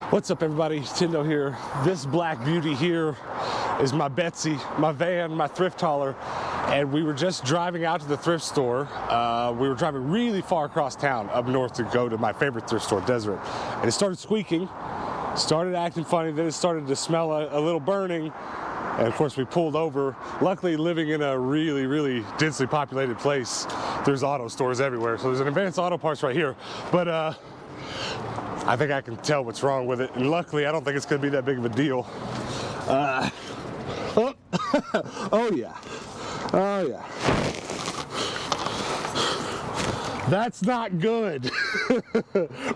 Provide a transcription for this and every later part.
What's up, everybody? Tindo here. This black beauty here is my Betsy, my van, my thrift hauler, and we were just driving out to the thrift store. We were driving really far across town up north to go to my favorite thrift store, Deseret, and it started squeaking, started acting funny, then it started to smell a little burning, and of course we pulled over. Luckily, living in a really densely populated place, there's auto stores everywhere, so there's an Advanced Auto Parts right here, but I think I can tell what's wrong with it, and luckily I don't think it's going to be that big of a deal. Oh yeah, oh yeah. That's not good.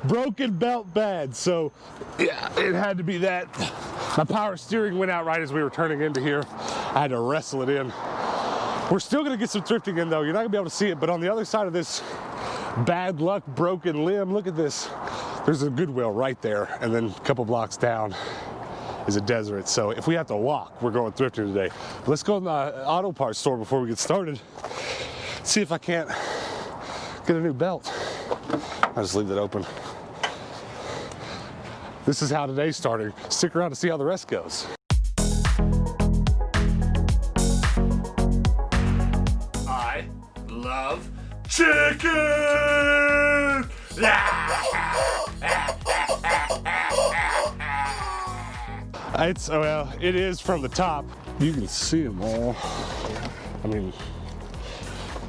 Broken belt bad, so yeah, it had to be that. My power steering went out right as we were turning into here. I had to wrestle it in. We're still going to get some thrifting in though. You're not going to be able to see it, but on the other side of this bad luck broken limb, look at this. There's a Goodwill right there, and then a couple blocks down is a Deseret. So if we have to walk, we're going thrifting today. Let's go to the auto parts store before we get started. See if I can't get a new belt. I'll just leave that open. This is how today's starting. Stick around to see how the rest goes. I love chicken! Well, it is from the top. You can see them all. I mean,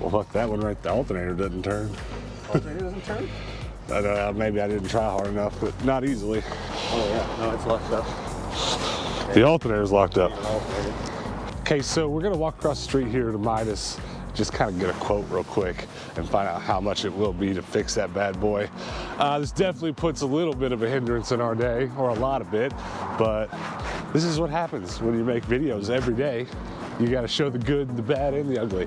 well, look, that one right, the alternator doesn't turn. Alternator doesn't turn? Maybe I didn't try hard enough, but not easily. Oh yeah, no, it's locked up. The alternator's locked up. Okay, so we're gonna walk across the street here to Midas, just kind of get a quote real quick and find out how much it will be to fix that bad boy. This definitely puts a little bit of a hindrance in our day, or a lot of it, but this is what happens when you make videos every day. You gotta show the good, the bad, and the ugly.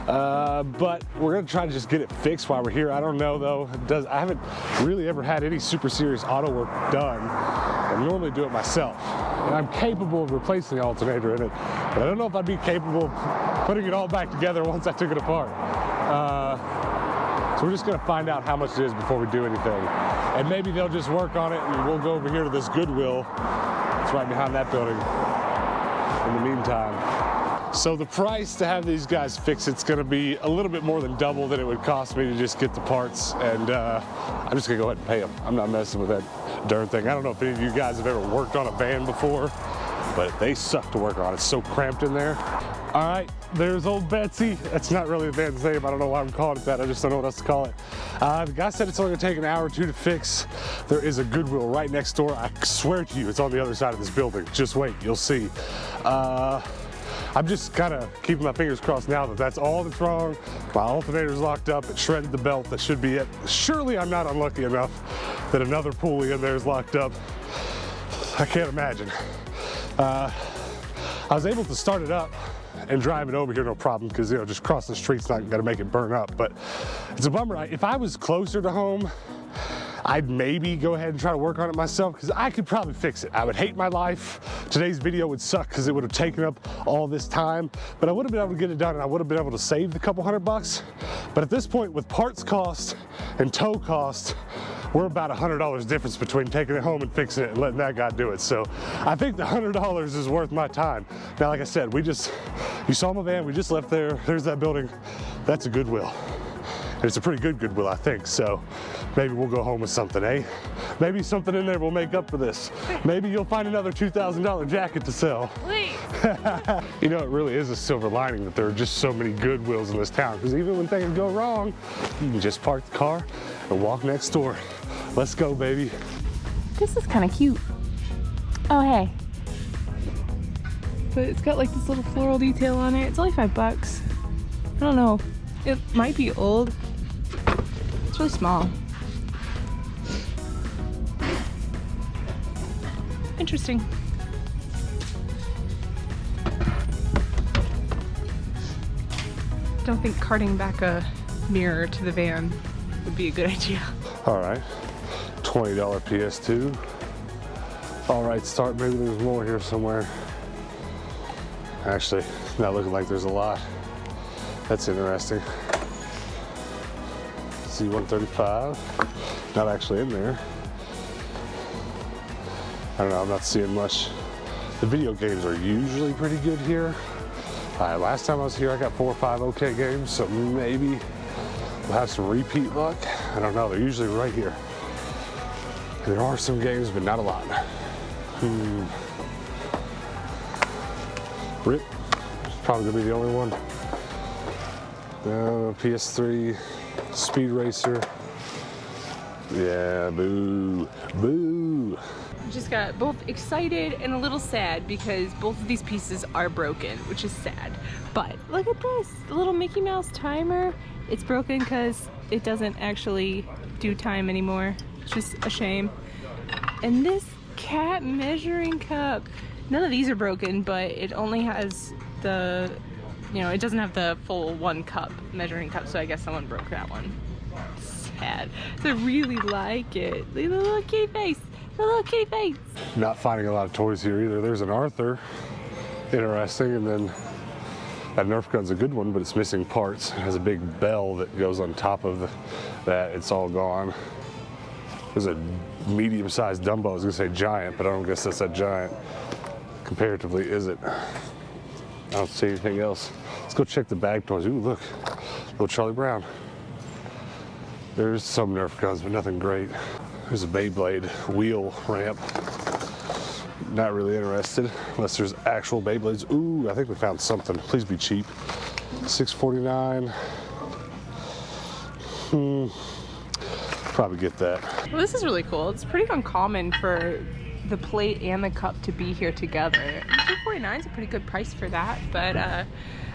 But we're gonna try to just get it fixed while we're here. I don't know though, I haven't really ever had any super serious auto work done. I normally do it myself. And I'm capable of replacing the alternator in it, but I don't know if I'd be capable of putting it all back together once I took it apart. So we're just gonna find out how much it is before we do anything. And maybe they'll just work on it and we'll go over here to this Goodwill. It's right behind that building in the meantime. So the price to have these guys fix it's gonna be a little bit more than double than it would cost me to just get the parts, and I'm just gonna go ahead and pay them. I'm not messing with that darn thing. I don't know if any of you guys have ever worked on a van before, but they suck to work on. It's so cramped in there. All right, there's old Betsy. That's not really the van's name. I don't know why I'm calling it that. I just don't know what else to call it. The guy said it's only gonna take an hour or two to fix. There is a Goodwill right next door. I swear to you, it's on the other side of this building. Just wait, you'll see. I'm just kind of keeping my fingers crossed now that that's all that's wrong. My alternator's locked up. It shredded the belt. That should be it. Surely I'm not unlucky enough that another pulley in there is locked up. I can't imagine. I was able to start it up and drive it over here, no problem, because, you know, just crossing the street's not gonna make it burn up. But it's a bummer. If I was closer to home, I'd maybe go ahead and try to work on it myself, because I could probably fix it. I would hate my life. Today's video would suck because it would have taken up all this time, but I would have been able to get it done and I would have been able to save the couple $100. But at this point, with parts cost and tow cost, we're about $100 difference between taking it home and fixing it and letting that guy do it. So I think the $100 is worth my time. Now, like I said, you saw my van, we just left there. There's that building. That's a Goodwill. And it's a pretty good Goodwill, I think. So maybe we'll go home with something, eh? Maybe something in there will make up for this. Maybe you'll find another $2,000 jacket to sell. Please. You know, it really is a silver lining that there are just so many Goodwills in this town, because even when things go wrong, you can just park the car and walk next door. Let's go, baby. This is kind of cute. Oh, hey. But it's got like this little floral detail on it. It's only $5. I don't know. It might be old. It's really small. Interesting. Don't think carting back a mirror to the van would be a good idea. All right, $20 PS2. All right, start, maybe there's more here somewhere. Actually, not looking like there's a lot. That's interesting. C135, not actually in there. don't know, I'm not seeing much. The video games are usually pretty good here. Last time I was here, I got 4 or 5 okay games, so maybe we'll have some repeat luck. I don't know, they're usually right here. There are some games, but not a lot. Rip, it's probably gonna be the only one. PS3, Speed Racer. Yeah, boo, boo. Just got both excited and a little sad because both of these pieces are broken, which is sad. But look at this, the little Mickey Mouse timer. It's broken because it doesn't actually do time anymore. It's just a shame. And this cat measuring cup. None of these are broken, but it only has the, you know, it doesn't have the full 1 cup measuring cup, so I guess someone broke that one. Sad. So I really like it. Look at the little kitty face. The little kitty face. Not finding a lot of toys here either. There's an Arthur, interesting, and then that Nerf gun's a good one, but it's missing parts. It has a big bell that goes on top of that. It's all gone. There's a medium-sized Dumbo. I was gonna say giant, but I don't guess that's that giant. Comparatively, is it? I don't see anything else. Let's go check the bag toys. Ooh, look, little Charlie Brown. There's some Nerf guns, but nothing great. There's a Beyblade wheel ramp. Not really interested, unless there's actual Beyblades. Ooh, I think we found something. Please be cheap. $6.49. Probably get that. Well, this is really cool. It's pretty uncommon for the plate and the cup to be here together. $2.49 is a pretty good price for that, but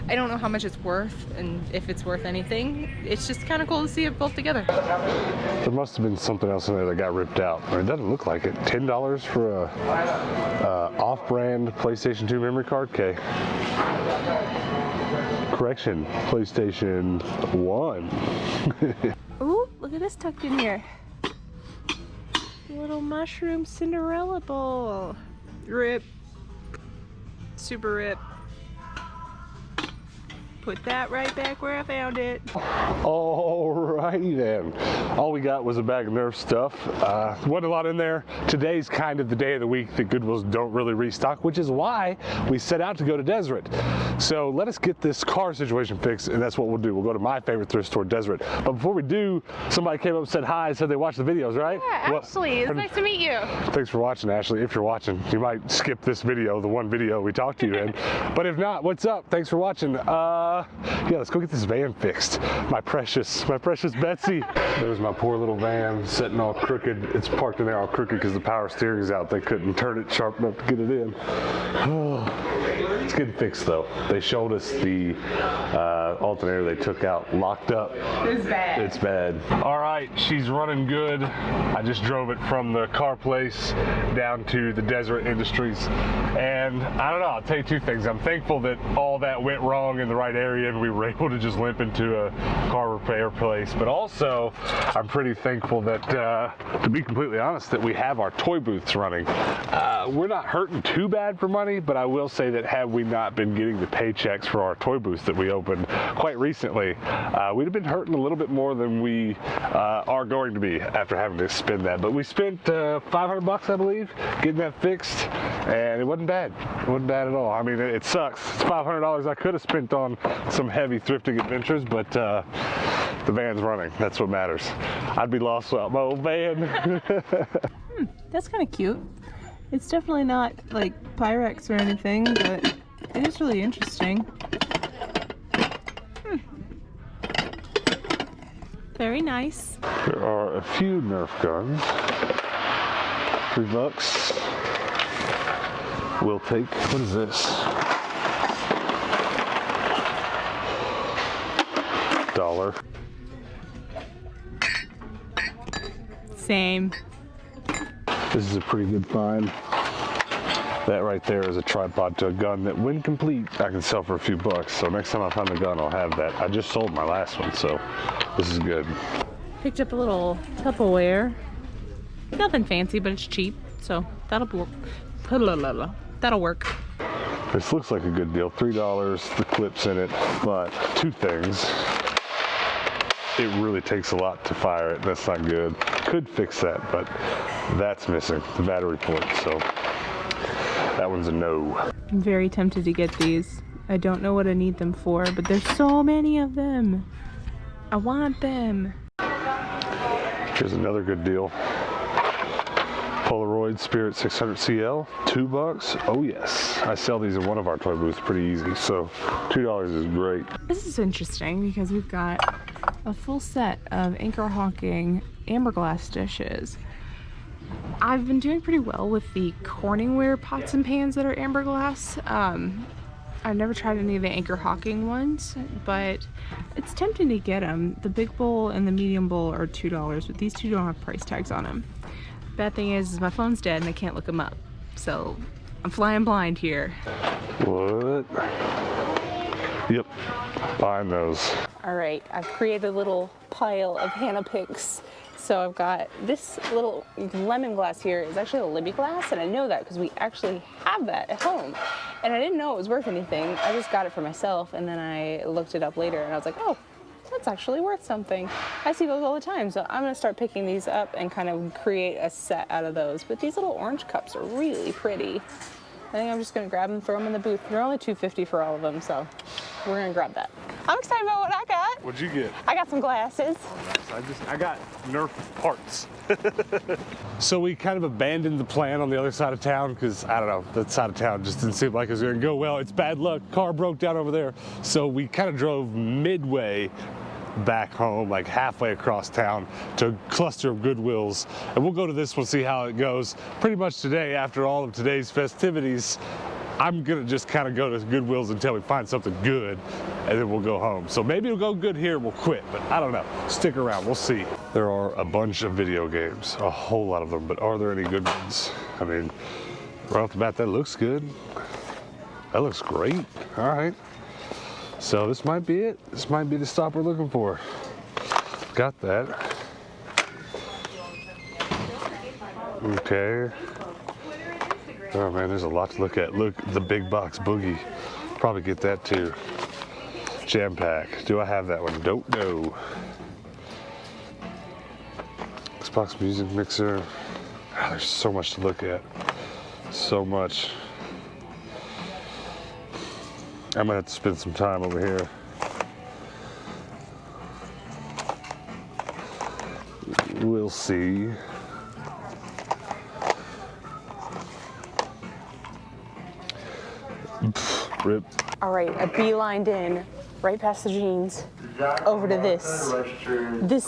I don't know how much it's worth and if it's worth anything. It's just kind of cool to see it both together. There must have been something else in there that got ripped out. Or it doesn't look like it. $10 for a off-brand PlayStation 2 memory card? Okay. Correction, PlayStation 1. Ooh, look at this tucked in here. Little mushroom Cinderella bowl. Rip. Super rip. Put that right back where I found it. Alrighty then. All we got was a bag of Nerf stuff. Wasn't a lot in there. Today's kind of the day of the week that Goodwills don't really restock, which is why we set out to go to Deseret. So let us get this car situation fixed, and that's what we'll do. We'll go to my favorite thrift store, Deseret. But before we do, somebody came up and said hi and said they watched the videos, right? Yeah, Ashley, it's nice to meet you. Thanks for watching, Ashley. If you're watching, you might skip this video, the one video we talked to you in. But if not, what's up? Thanks for watching. Yeah, let's go get this van fixed. My precious Betsy. There's my poor little van sitting all crooked. It's parked in there all crooked because the power steering is out. They couldn't turn it sharp enough to get it in. It's getting fixed though. They showed us the alternator they took out locked up. It's bad. It's bad. All right, she's running good. I just drove it from the car place down to the Deseret Industries. And I don't know, I'll tell you 2 things. I'm thankful that all that went wrong in the right area and we were able to just limp into a car repair place. But also, I'm pretty thankful that, to be completely honest, that we have our toy booths running. We're not hurting too bad for money, but I will say that had we not been getting the paychecks for our toy booths that we opened quite recently, we'd have been hurting a little bit more than we are going to be after having to spend that. But we spent $500, I believe, getting that fixed, and it wasn't bad. It wasn't bad at all. I mean, it sucks. It's $500 I could have spent on some heavy thrifting adventures, but the van's running. That's what matters. I'd be lost without my old van. That's kind of cute. It's definitely not like Pyrex or anything, but it is really interesting. Very nice. There are a few Nerf guns. $3. We'll take, what is this? $1. Same. This is a pretty good find. That right there is a tripod to a gun that, when complete, I can sell for a few bucks. So next time I find a gun, I'll have that. I just sold my last one, so this is good. Picked up a little Tupperware. Nothing fancy, but it's cheap, so that'll work. This looks like a good deal. $3, the clips in it, but 2 things. it really takes a lot to fire it. That's not good. Could fix that, but that's missing, the battery port, so that one's a no. I'm very tempted to get these. I don't know what I need them for, but there's so many of them. I want them. Here's another good deal. Polaroid Spirit 600 CL, $2. Oh yes, I sell these in one of our toy booths pretty easy, so $2 is great. This is interesting because we've got a full set of Anchor Hawking amber glass dishes. I've been doing pretty well with the Corningware pots and pans that are amber glass. I've never tried any of the Anchor Hawking ones, but it's tempting to get them. The big bowl and the medium bowl are $2, but these two don't have price tags on them. Bad thing is my phone's dead and I can't look them up. So I'm flying blind here. What? Yep, buying those. All right, I've created a little pile of Hannah picks. So I've got this little lemon glass here is actually a Libby glass, and I know that because we actually have that at home. And I didn't know it was worth anything. I just got it for myself, and then I looked it up later, and I was like, oh, that's actually worth something. I see those all the time, so I'm gonna start picking these up and kind of create a set out of those. But these little orange cups are really pretty. I think I'm just gonna grab them, throw them in the booth. They're only $2.50 for all of them, so we're gonna grab that. I'm excited about what I got. What'd you get? I got some glasses. I got Nerf parts. So we kind of abandoned the plan on the other side of town because, I don't know, that side of town just didn't seem like it was gonna go well. It's bad luck, car broke down over there. So we kind of drove midway back home, like halfway across town to a cluster of Goodwills. And we'll go to this one, see how it goes. Pretty much today, after all of today's festivities, I'm gonna just kind of go to Goodwills until we find something good, and then we'll go home. So maybe it'll go good here, we'll quit, but I don't know. Stick around, we'll see. There are a bunch of video games, a whole lot of them, but are there any good ones? I mean, right off the bat, that looks good. That looks great, all right. So this might be it. This might be the stop we're looking for. Got that. Okay. Oh man, there's a lot to look at. Look, the big box boogie. Probably get that too. Jam pack. Do I have that one? Don't know. Xbox music mixer. Oh, there's so much to look at. So much. I'm gonna have to spend some time over here. We'll see. Rip. All right, I beelined in right past the jeans over to this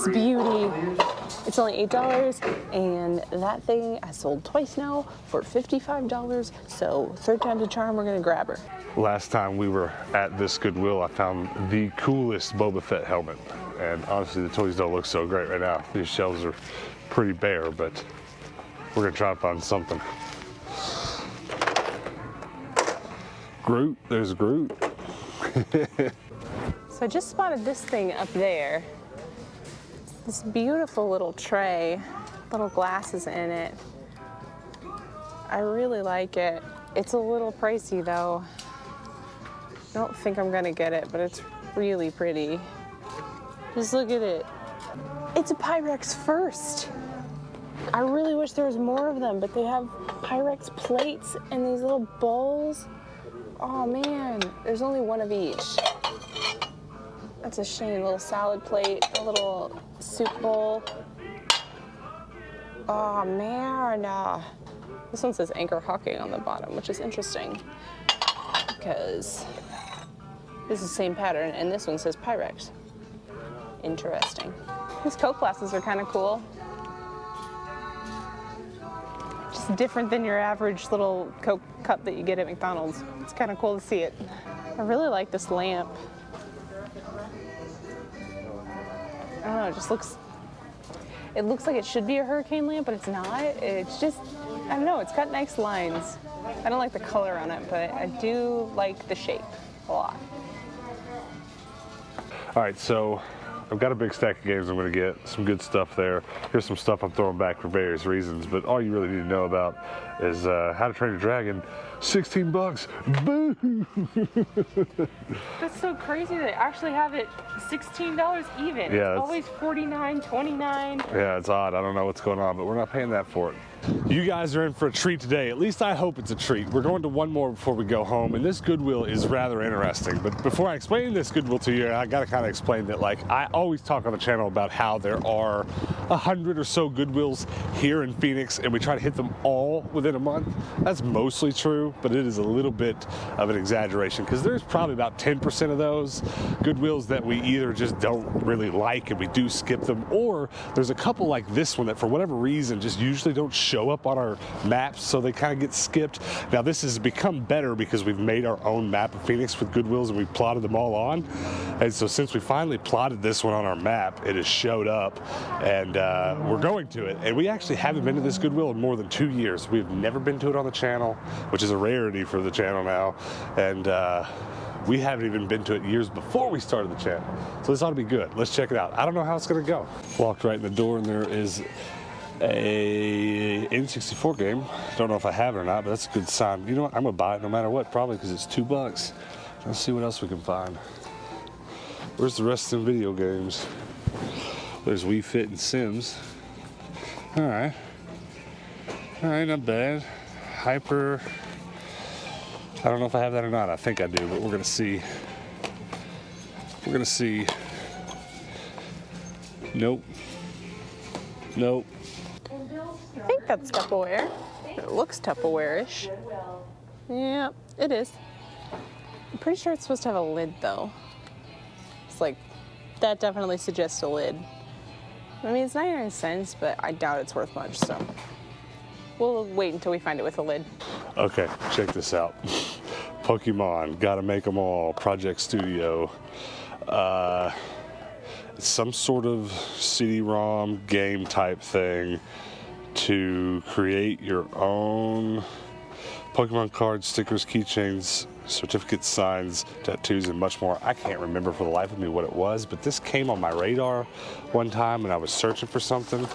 beauty. It's only $8, and that thing I sold twice now for $55. So third time's a charm. We're gonna grab her. Last time we were at this Goodwill, I found the coolest Boba Fett helmet, and honestly, the toys don't look so great right now. These shelves are pretty bare, but we're gonna try to find something. Groot, there's Groot. So I just spotted this thing up there. This beautiful little tray, little glasses in it. I really like it. It's a little pricey though. I don't think I'm gonna get it, but it's really pretty. Just look at it. It's a Pyrex First. I really wish there was more of them, but they have Pyrex plates and these little bowls. Oh man, there's only one of each. That's a shame. A little salad plate, a little soup bowl. Oh man. This one says Anchor Hawking on the bottom, which is interesting because this is the same pattern and this one says Pyrex. Interesting. These Coke glasses are kind of cool. Just different than your average little Coke cup that you get at McDonald's. It's kind of cool to see it. I really like this lamp. I don't know, it looks like it should be a hurricane lamp, but it's not. It's just, I don't know, it's got nice lines. I don't like the color on it, but I do like the shape a lot. All right, so I've got a big stack of games I'm gonna get, some good stuff there. Here's some stuff I'm throwing back for various reasons, but all you really need to know about is How to Train Your Dragon, 16 bucks. Boo! That's so crazy they actually have it $16 even. Yeah, it's always $49, $29. Yeah, it's odd. I don't know what's going on, but we're not paying that for it. You guys are in for a treat today. At least I hope it's a treat. We're going to one more before we go home, and this Goodwill is rather interesting. But before I explain this Goodwill to you, I gotta kind of explain that, like, I always talk on the channel about how there are 100 or so Goodwills here in Phoenix, and we try to hit them all within a month. That's mostly true, but it is a little bit of an exaggeration because there's probably about 10% of those Goodwills that we either just don't really like and we do skip them, or there's a couple like this one that for whatever reason just usually don't show up on our maps, so they kind of get skipped. Now this has become better because we've made our own map of Phoenix with Goodwills and we've plotted them all on, and so since we finally plotted this one on our map, it has showed up, and we're going to it. And we actually haven't been to this Goodwill in more than 2 years. We've never been to it on the channel, which is a rarity for the channel now, and we haven't even been to it years before we started the channel. So this ought to be good. Let's check it out. I don't know how it's gonna go. Walked right in the door and there is a N64 game. Don't know if I have it or not, but that's a good sign. You know what? I'm gonna buy it no matter what, probably because it's $2. Let's see what else we can find. Where's the rest of the video games? There's Wii Fit and Sims. All right, not bad. Hyper. I don't know if I have that or not. I think I do, but we're gonna see. We're gonna see. Nope. Nope. I think that's Tupperware. It looks Tupperware-ish. Yeah, it is. I'm pretty sure it's supposed to have a lid though. It's like, that definitely suggests a lid. I mean, it's 99 cents, but I doubt it's worth much, so we'll wait until we find it with a lid. Okay, check this out. Pokemon, gotta make them all, Project Studio. It's some sort of CD-ROM game type thing to create your own Pokemon cards, stickers, keychains, certificates, signs, tattoos, and much more. I can't remember for the life of me what it was, but this came on my radar one time and I was searching for something.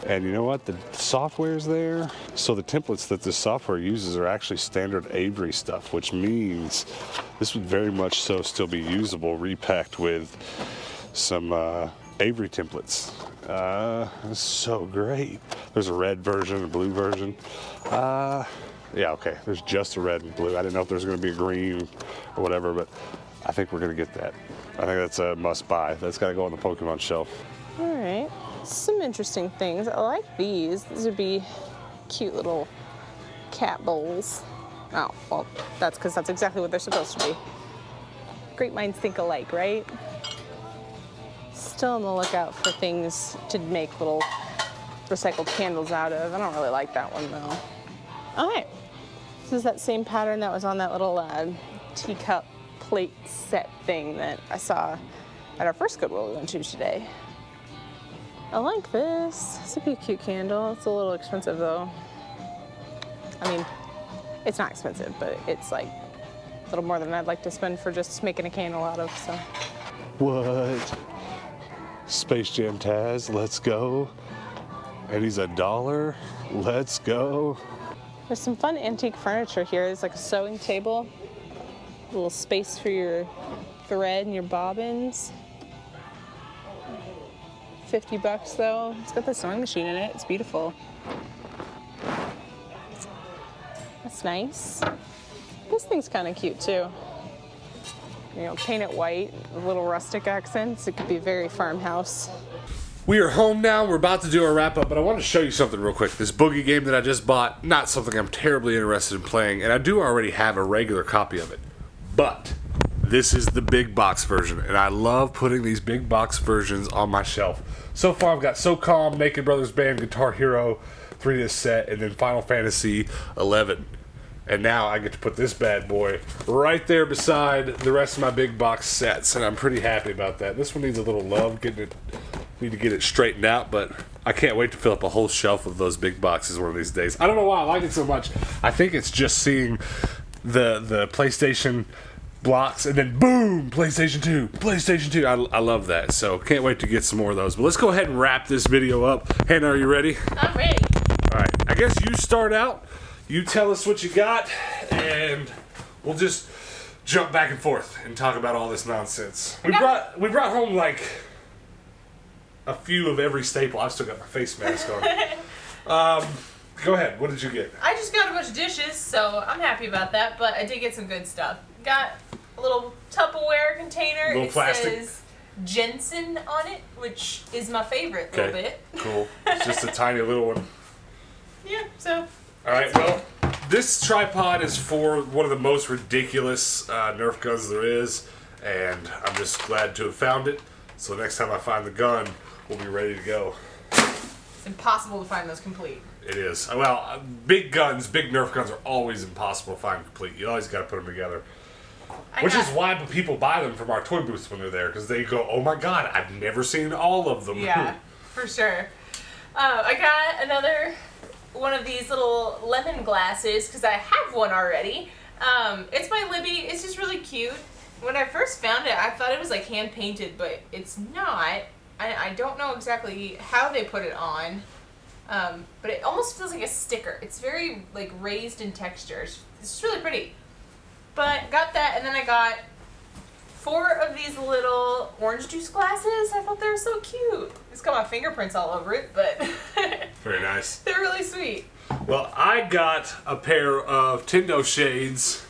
And you know what? The software's there. So the templates that this software uses are actually standard Avery stuff, which means this would very much so still be usable, repacked with some Avery templates. It's so great. There's a red version, a blue version. Yeah, okay, there's just a red and blue. I didn't know if there's gonna be a green or whatever, but I think we're gonna get that. I think that's a must buy. That's gotta go on the Pokemon shelf. All right, some interesting things. I like these. These would be cute little cat bowls. Oh, well, that's because that's exactly what they're supposed to be. Great minds think alike, right? Still on the lookout for things to make little recycled candles out of. I don't really like that one though. All right, this is that same pattern that was on that little teacup plate set thing that I saw at our first Goodwill we went to today. I like this. This would be a cute candle. It's a little expensive though. I mean, it's not expensive, but it's like a little more than I'd like to spend for just making a candle out of, so. What? Space Jam Taz, let's go. And he's $1. Let's go. There's some fun antique furniture here. There's like a sewing table, a little space for your thread and your bobbins. $50 though. It's got the sewing machine in it. It's beautiful. That's nice. This thing's kind of cute too. You know, paint it white with little rustic accents. It could be very farmhouse. We are home now. We're about to do our wrap up, but I want to show you something real quick. This boogie game that I just bought, not something I'm terribly interested in playing, and I do already have a regular copy of it. But this is the big box version, and I love putting these big box versions on my shelf. So far, I've got So Calm, Naked Brothers Band, Guitar Hero, 3-disc set, and then Final Fantasy 11. And now I get to put this bad boy right there beside the rest of my big box sets, and I'm pretty happy about that. This one needs a little love, need to get it straightened out, but I can't wait to fill up a whole shelf of those big boxes one of these days. I don't know why I like it so much. I think it's just seeing the PlayStation blocks and then boom, PlayStation 2, PlayStation 2. I love that, so can't wait to get some more of those. But let's go ahead and wrap this video up. Hannah, are you ready? I'm ready. All right, I guess you start out. You tell us what you got, and we'll just jump back and forth and talk about all this nonsense. We brought home like a few of every staple. I've still got my face mask on. Go ahead. What did you get? I just got a bunch of dishes, so I'm happy about that. But I did get some good stuff. Got a little Tupperware container. Little plastic. Says Jensen on it, which is my favorite little bit. Cool. It's just a tiny little one. Yeah. So. All right. Well, this tripod is for one of the most ridiculous Nerf guns there is, and I'm just glad to have found it. So next time I find the gun, we'll be ready to go. It's impossible to find those complete. It is. Well, big guns, big Nerf guns are always impossible to find complete. You always got to put them together. Which is why people buy them from our toy booths when they're there, because they go, oh my god, I've never seen all of them. Yeah, for sure. I got another one of these little lemon glasses, because I have one already. It's by Libby. It's just really cute. When I first found it, I thought it was like hand painted, but it's not. I don't know exactly how they put it on. But it almost feels like a sticker. It's very like raised in texture. It's just really pretty. But got that, and then I got 4 of these little orange juice glasses. I thought they were so cute. It's got my fingerprints all over it, but very nice. They're really sweet. Well, I got a pair of Tendo shades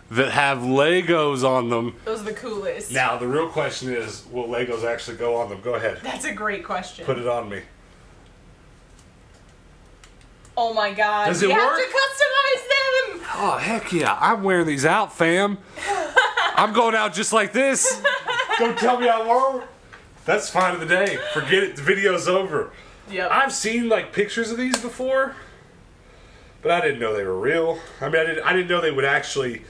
that have Legos on them. Those are the coolest. Now, the real question is, will Legos actually go on them? Go ahead. That's a great question. Put it on me. Oh my god. Does it work? You have to customize them! Oh, heck yeah. I'm wearing these out, fam. I'm going out just like this. Don't tell me I won't. That's fine of the day. Forget it. The video's over. Yep. I've seen like pictures of these before, but I didn't know they were real. I mean, I didn't know they would actually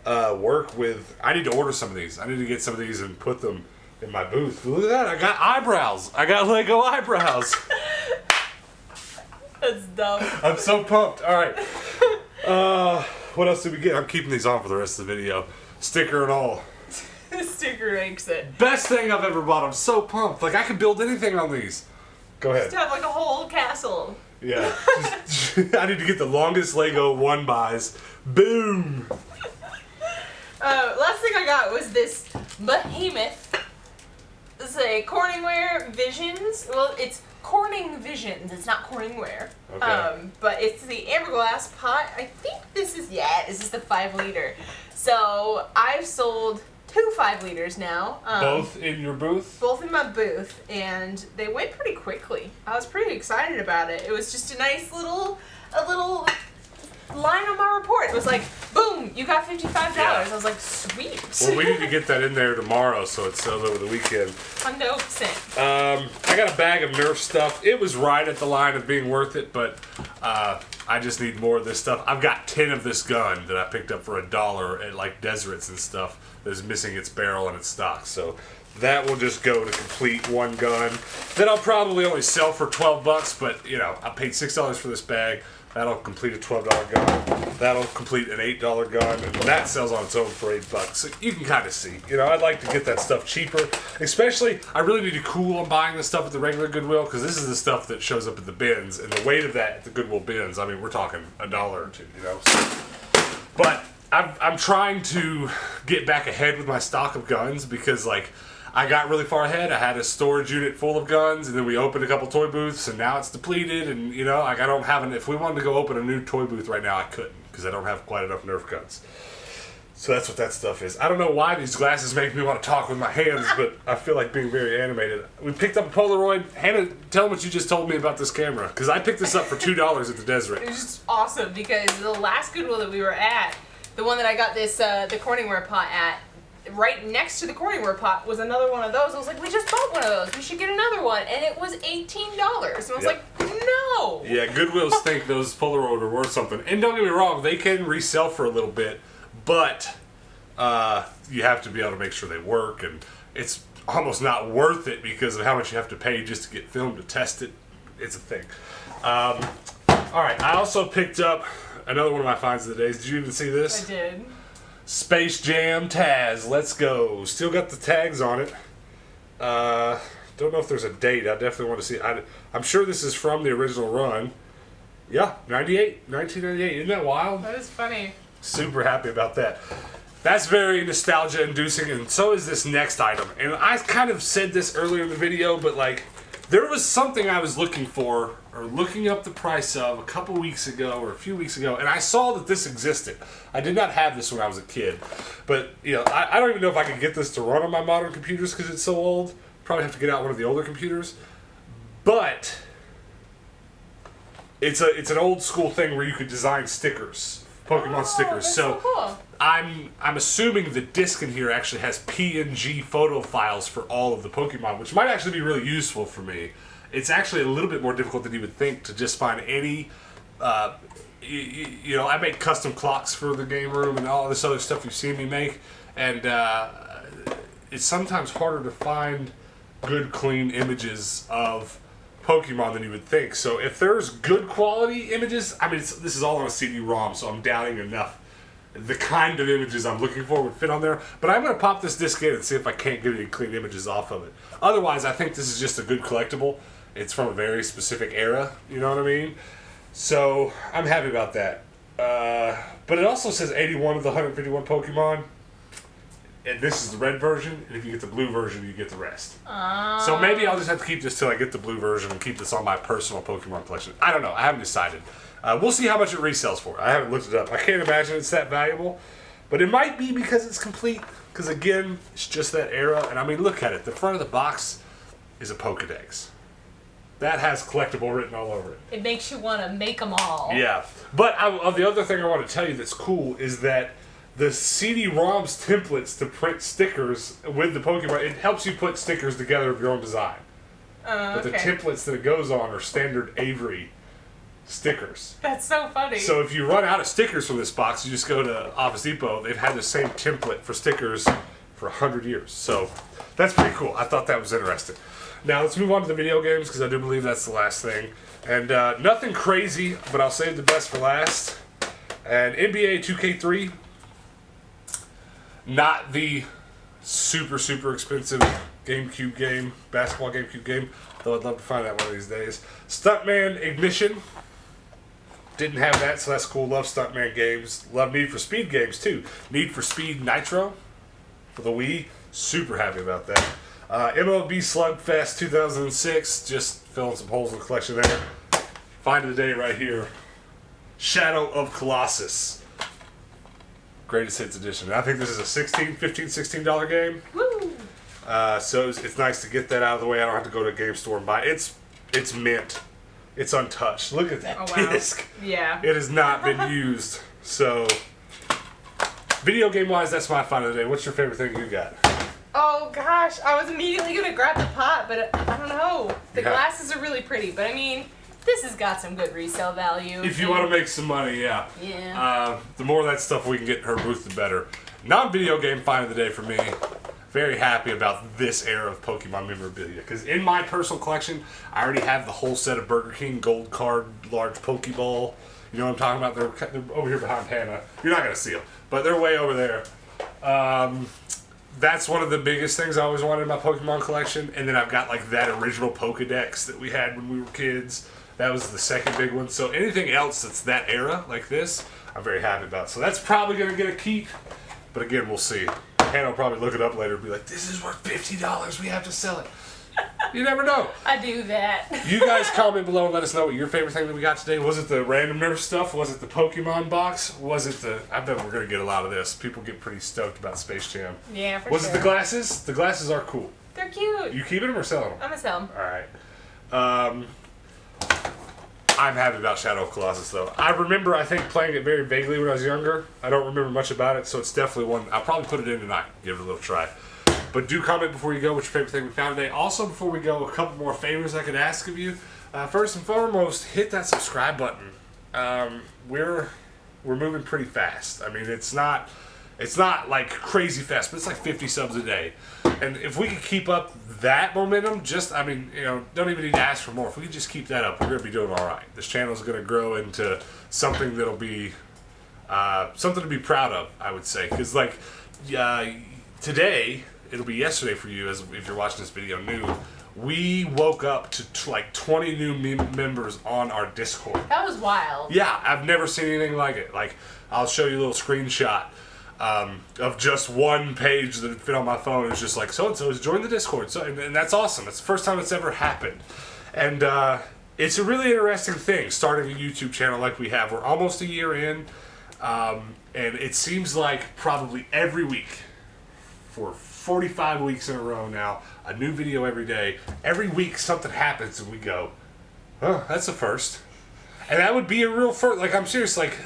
work with... I need to order some of these. I need to get some of these and put them in my booth. Look at that. I got eyebrows. I got Lego eyebrows. That's dumb. I'm so pumped. All right. What else did we get? I'm keeping these on for the rest of the video. Sticker and all. The sticker makes it. Best thing I've ever bought. I'm so pumped. Like, I could build anything on these. Go ahead. Just have like a whole castle. Yeah. I need to get the longest Lego one buys. Boom. Last thing I got was this behemoth. This is a Corningware Visions. Well, it's Corning Visions. It's not Corningware. Okay. But it's the amberglass pot. I think this is the 5 liter. So I've sold 2 5 liters now. Both in your booth? Both in my booth, and they went pretty quickly. I was pretty excited about it. It was just a nice little line on my report. It was like, boom, you got $55. Yeah. I was like, sweet. Well, we need to get that in there tomorrow so it sells over the weekend. 100%. I got a bag of Nerf stuff. It was right at the line of being worth it, but I just need more of this stuff. I've got 10 of this gun that I picked up for $1 at like Deserts and stuff that is missing its barrel and its stock. So that will just go to complete one gun that I'll probably only sell for $12, but you know, I paid $6 for this bag. That'll complete a $12 gun. That'll complete an $8 gun, and that sells on its own for $8. So you can kind of see. You know, I'd like to get that stuff cheaper. Especially, I really need to cool on buying this stuff at the regular Goodwill, because this is the stuff that shows up at the bins, and the weight of that at the Goodwill bins, I mean, we're talking $1 or $2, you know. So, but I'm trying to get back ahead with my stock of guns, because, like, I got really far ahead. I had a storage unit full of guns, and then we opened a couple toy booths, and now it's depleted, and, you know, like, I don't have if we wanted to go open a new toy booth right now, I couldn't, because I don't have quite enough Nerf guns. So that's what that stuff is. I don't know why these glasses make me want to talk with my hands, but I feel like being very animated. We picked up a Polaroid. Hannah, tell them what you just told me about this camera, because I picked this up for $2 at the Desert. It was just awesome, because the last Goodwill that we were at, the one that I got this, the Corningware pot at, right next to the Corningware pot was another one of those. I was like, we just bought one of those. We should get another one. And it was $18. And I was like, no. Yeah, Goodwills think those Polaroid are worth something. And don't get me wrong, they can resell for a little bit, but you have to be able to make sure they work. And it's almost not worth it because of how much you have to pay just to get film to test it. It's a thing. All right, I also picked up another one of my finds of the day. Did you even see this? I did. Space Jam Taz, let's go. Still got the tags on it. Don't know if there's a date. I definitely want to see. I'm sure this is from the original run. Yeah, 1998. Isn't that wild? That is funny. Super happy about that. That's very nostalgia inducing, and so is this next item. And I kind of said this earlier in the video, but like, there was something I was looking for, or looking up the price of a couple weeks ago, or a few weeks ago, and I saw that this existed. I did not have this when I was a kid, but you know, I don't even know if I could get this to run on my modern computers because it's so old. Probably have to get out one of the older computers. But it's an old school thing where you could design stickers, Pokemon stickers. That's so cool. I'm assuming the disc in here actually has PNG photo files for all of the Pokemon, which might actually be really useful for me. It's actually a little bit more difficult than you would think to just find any. You know, I make custom clocks for the game room and all this other stuff you've seen me make, and it's sometimes harder to find good, clean images of Pokemon than you would think. So if there's good quality images, I mean, this is all on a CD-ROM, so I'm doubting enough the kind of images I'm looking for would fit on there. But I'm going to pop this disc in and see if I can't get any clean images off of it. Otherwise, I think this is just a good collectible. It's from a very specific era, you know what I mean? So I'm happy about that. But it also says 81 of the 151 Pokemon. And this is the red version, and if you get the blue version, you get the rest. So maybe I'll just have to keep this till I get the blue version and keep this on my personal Pokemon collection. I don't know. I haven't decided. We'll see how much it resells for. I haven't looked it up. I can't imagine it's that valuable. But it might be because it's complete. Because, again, it's just that era. And, I mean, look at it. The front of the box is a Pokedex. That has collectible written all over it. It makes you want to make them all. Yeah. But the other thing I want to tell you that's cool is that the CD-ROMs templates to print stickers with the Pokemon, it helps you put stickers together of your own design. But the templates that it goes on are standard Avery stickers. That's so funny. So if you run out of stickers from this box, you just go to Office Depot. They've had the same template for stickers for 100 years. So that's pretty cool. I thought that was interesting. Now let's move on to the video games because I do believe that's the last thing. And nothing crazy, but I'll save the best for last. And NBA 2K3. Not the super, super expensive GameCube game, basketball GameCube game, though I'd love to find that one of these days. Stuntman Ignition. Didn't have that, so that's cool. Love Stuntman games. Love Need for Speed games, too. Need for Speed Nitro for the Wii. Super happy about that. MLB Slugfest 2006. Just filling some holes in the collection there. Find of the day right here. Shadow of Colossus. Greatest Hits Edition. I think this is a $16 game. Woo! So it's nice to get that out of the way. I don't have to go to a game store and buy it. It's mint. It's untouched. Look at that disc. Yeah. It has not been used. So, video game wise, that's my find of the day. What's your favorite thing you got? Oh gosh, I was immediately gonna grab the pot, but I don't know. The glasses are really pretty, but I mean, this has got some good resale value. If you want to make some money, yeah. Yeah. The more of that stuff we can get in her booth, the better. Non-video game find of the day for me. Very happy about this era of Pokemon memorabilia. Because in my personal collection, I already have the whole set of Burger King Gold Card large Pokeball. You know what I'm talking about? They're over here behind Hannah. You're not going to see them, but they're way over there. That's one of the biggest things I always wanted in my Pokemon collection. And then I've got like that original Pokedex that we had when we were kids. That was the second big one. So anything else that's that era, like this, I'm very happy about. So that's probably going to get a keep. But again, we'll see. Hannah will probably look it up later and be like, this is worth $50. We have to sell it. You never know. I do that. You guys comment below and let us know what your favorite thing that we got today. Was it the random nerf stuff? Was it the Pokemon box? Was it the... I bet we're going to get a lot of this. People get pretty stoked about Space Jam. Yeah, for sure. Was it the glasses? The glasses are cool. They're cute. You keeping them or selling them? I'm going to sell them. All right. I'm happy about Shadow of Colossus, though. I remember, I think, playing it very vaguely when I was younger. I don't remember much about it, so it's definitely one... I'll probably put it in tonight. Give it a little try. But do comment before you go what's your favorite thing we found today. Also, before we go, a couple more favors I could ask of you. First and foremost, hit that subscribe button. We're moving pretty fast. I mean, it's not like crazy fast, but it's like 50 subs a day. And if we could keep up that momentum, don't even need to ask for more. If we could just keep that up, we're going to be doing all right. This channel is going to grow into something that'll be something to be proud of, I would say. Because today, it'll be yesterday for you, as if you're watching this video new. we woke up to like 20 new members on our Discord. That was wild. Yeah, I've never seen anything like it. Like, I'll show you a little screenshot of just one page that fit on my phone. It's just like, so-and-so has joined the Discord. So, and that's awesome. It's the first time it's ever happened. And it's a really interesting thing, starting a YouTube channel like we have. We're almost a year in, and it seems like probably every week, for 45 weeks in a row now, a new video every day. Every week something happens and we go, oh, that's a first. And that would be a real first. Like, I'm serious, like,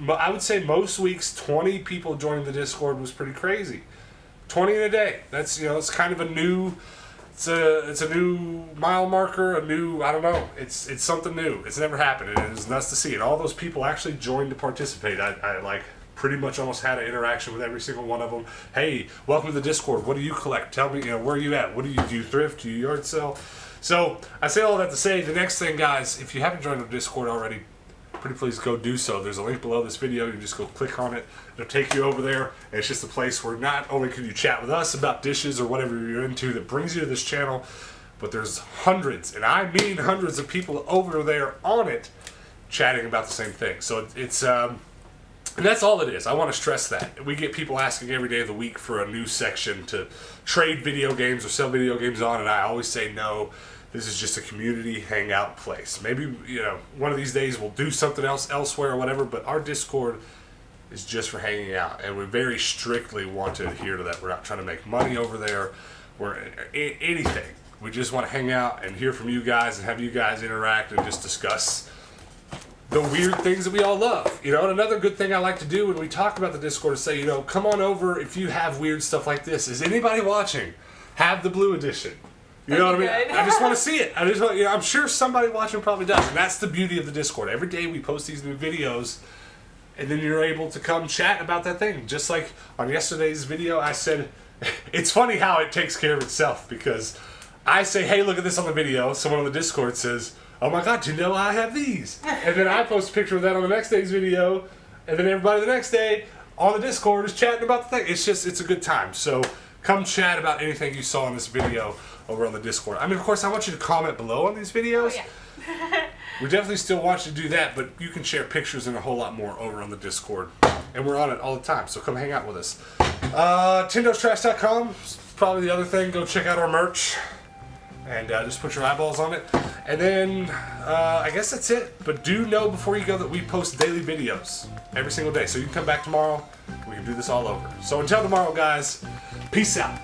I would say most weeks 20 people joining the Discord was pretty crazy. 20 in a day. That's, you know, it's kind of a new, it's a new mile marker, a new, I don't know, it's something new. It's never happened. It is nuts to see. And all those people actually joined to participate. I like pretty much almost had an interaction with every single one of them. Hey, welcome to the Discord. What do you collect? Tell me, you know, where are you at? What do you thrift? Do you yard sell? So I say all that to say, the next thing, guys, if you haven't joined the Discord already, pretty please go do so. There's a link below this video. You just go click on it. It'll take you over there. And it's just a place where not only can you chat with us about dishes or whatever you're into that brings you to this channel, but there's hundreds, and I mean hundreds of people over there on it chatting about the same thing. So it's and that's all it is. I want to stress that. We get people asking every day of the week for a new section to trade video games or sell video games on, and I always say no. This is just a community hangout place. Maybe, you know, one of these days we'll do something else elsewhere or whatever, but our Discord is just for hanging out, and we very strictly want to adhere to that. We're not trying to make money over there. We're anything. We just want to hang out and hear from you guys and have you guys interact and just discuss the weird things that we all love. You know, and another good thing I like to do when we talk about the Discord is say, you know, come on over if you have weird stuff like this. Is anybody watching? Have the blue edition. You know what I mean? I just want to see it. I just want, you know, I'm sure somebody watching probably does. And that's the beauty of the Discord. Every day we post these new videos, and then you're able to come chat about that thing. Just like on yesterday's video, I said, it's funny how it takes care of itself, because I say, hey, look at this on the video. Someone on the Discord says, oh my God, do you know I have these? And then I post a picture of that on the next day's video, and then everybody the next day on the Discord is chatting about the thing. It's just, it's a good time. So come chat about anything you saw in this video over on the Discord. I mean, of course, I want you to comment below on these videos. Oh, yeah. We definitely still want you to do that, but you can share pictures and a whole lot more over on the Discord. And we're on it all the time, so come hang out with us. Tindo'sTrash.com is probably the other thing. Go check out our merch. And just put your eyeballs on it. And then, I guess that's it. But do know before you go that we post daily videos every single day. So you can come back tomorrow. We can do this all over. So until tomorrow, guys, peace out.